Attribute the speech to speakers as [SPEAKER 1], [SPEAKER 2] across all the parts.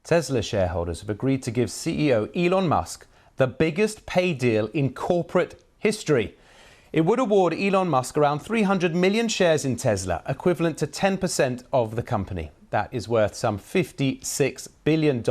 [SPEAKER 1] Tesla shareholders have agreed to give CEO Elon Musk the biggest pay deal in corporate history. It would award Elon Musk around 300 million shares in Tesla, equivalent to 10% of the company. That is worth some $56 billion,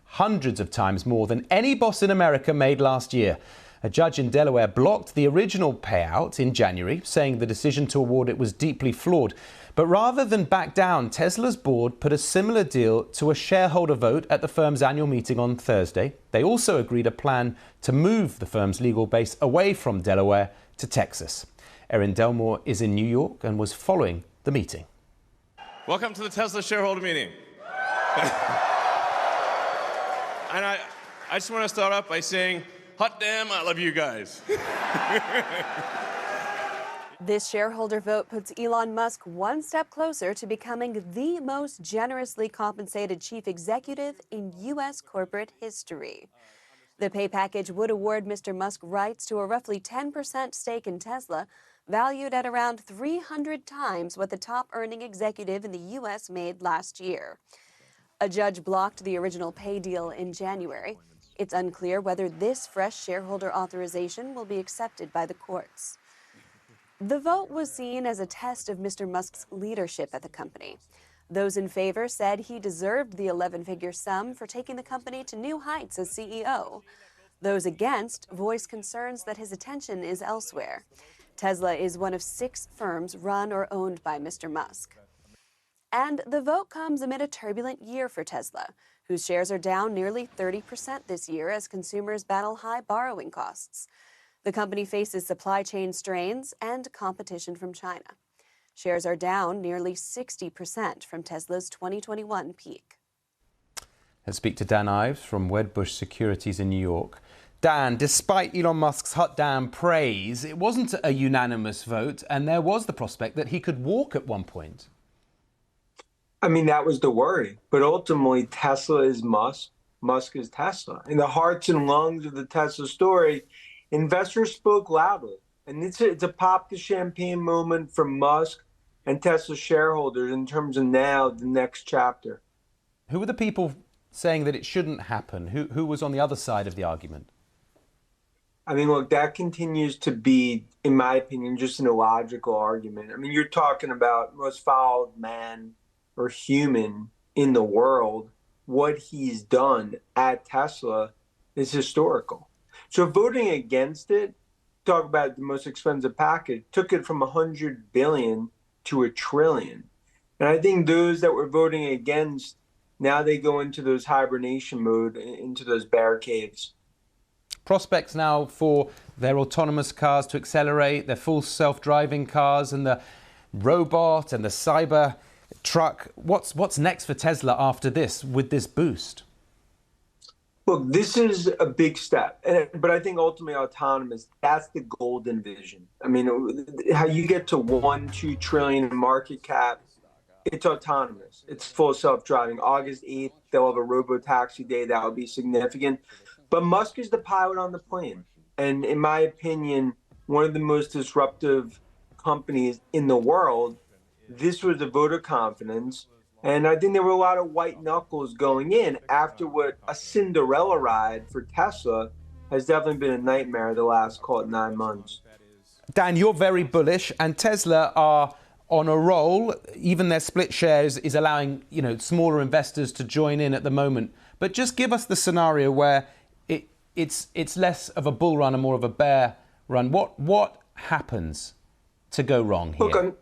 [SPEAKER 1] hundreds of times more than any boss in America made last year. A judge in Delaware blocked the original payout in January, saying the decision to award it was deeply flawed. But rather than back down, Tesla's board put a similar deal to a shareholder vote at the firm's annual meeting on Thursday. They also agreed a plan to move the firm's legal base away from Delaware to Texas. Erin Delmore is in New York and was following the meeting.
[SPEAKER 2] Welcome to the Tesla shareholder meeting. And I just want to start off by saying, hot damn, I love you guys.
[SPEAKER 3] This shareholder vote puts Elon Musk one step closer to becoming the most generously compensated chief executive in U.S. corporate history. The pay package would award Mr. Musk rights to a roughly 10% stake in Tesla, valued at around 300 times what the top earning executive in the U.S. made last year. A judge blocked the original pay deal in January. It's unclear whether this fresh shareholder authorization will be accepted by the courts. The vote was seen as a test of Mr. Musk's leadership at the company. Those in favor said he deserved the 11-figure sum for taking the company to new heights as CEO. Those against voiced concerns that his attention is elsewhere. Tesla is one of 6 firms run or owned by Mr. Musk. And the vote comes amid a turbulent year for Tesla, whose shares are down nearly 30% this year as consumers battle high borrowing costs. The company faces supply chain strains and competition from China. Shares are down nearly 60% from Tesla's 2021 peak.
[SPEAKER 1] Let's speak to Dan Ives from Wedbush Securities in New York. Dan, despite Elon Musk's hot damn praise, it wasn't a unanimous vote, and there was the prospect that he could walk at one point.
[SPEAKER 4] I mean, that was the worry. But ultimately, Tesla is Musk. Musk is Tesla. In the hearts and lungs of the Tesla story, investors spoke loudly. And it's a pop the champagne moment for Musk and Tesla shareholders in terms of now the next chapter.
[SPEAKER 1] Who were the people saying that it shouldn't happen? Who was on the other side of the argument?
[SPEAKER 4] I mean, look, that continues to be, in my opinion, just an illogical argument. I mean, you're talking about most followed man or human in the world. What he's done at Tesla is historical. So voting against it, talk about the most expensive package, took it from 100 billion to $1 trillion. And I think those that were voting against, now they go into those hibernation mode, into those bear caves.
[SPEAKER 1] Prospects now for their autonomous cars to accelerate, their full self-driving cars and the robot and the cyber truck. What's next for Tesla after this with this boost?
[SPEAKER 4] Look, this is a big step, but I think ultimately autonomous, that's the golden vision. I mean, how you get to 1-2 trillion in market cap, it's autonomous. It's full self-driving. August 8th, they'll have a robo-taxi day. That will be significant. But Musk is the pilot on the plane. And in my opinion, one of the most disruptive companies in the world. This was a vote of confidence. And I think there were a lot of white knuckles going in after what a Cinderella ride for Tesla has definitely been a nightmare the last, call it, 9 months.
[SPEAKER 1] Dan, you're very bullish, and Tesla are on a roll. Even their split shares is allowing, smaller investors to join in at the moment. But just give us the scenario where it's less of a bull run and more of a bear run. What happens to go wrong here?
[SPEAKER 4] Look,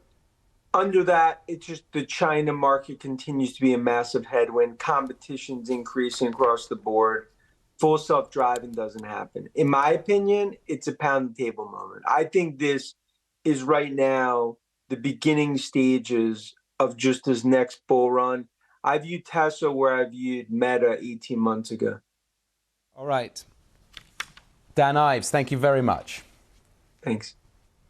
[SPEAKER 4] under that, it's just the China market continues to be a massive headwind. Competition's increasing across the board. Full self-driving doesn't happen. In my opinion, it's a pound the table moment. I think this is right now the beginning stages of just this next bull run. I view Tesla where I viewed Meta 18 months ago.
[SPEAKER 1] All right. Dan Ives, thank you very much.
[SPEAKER 4] Thanks.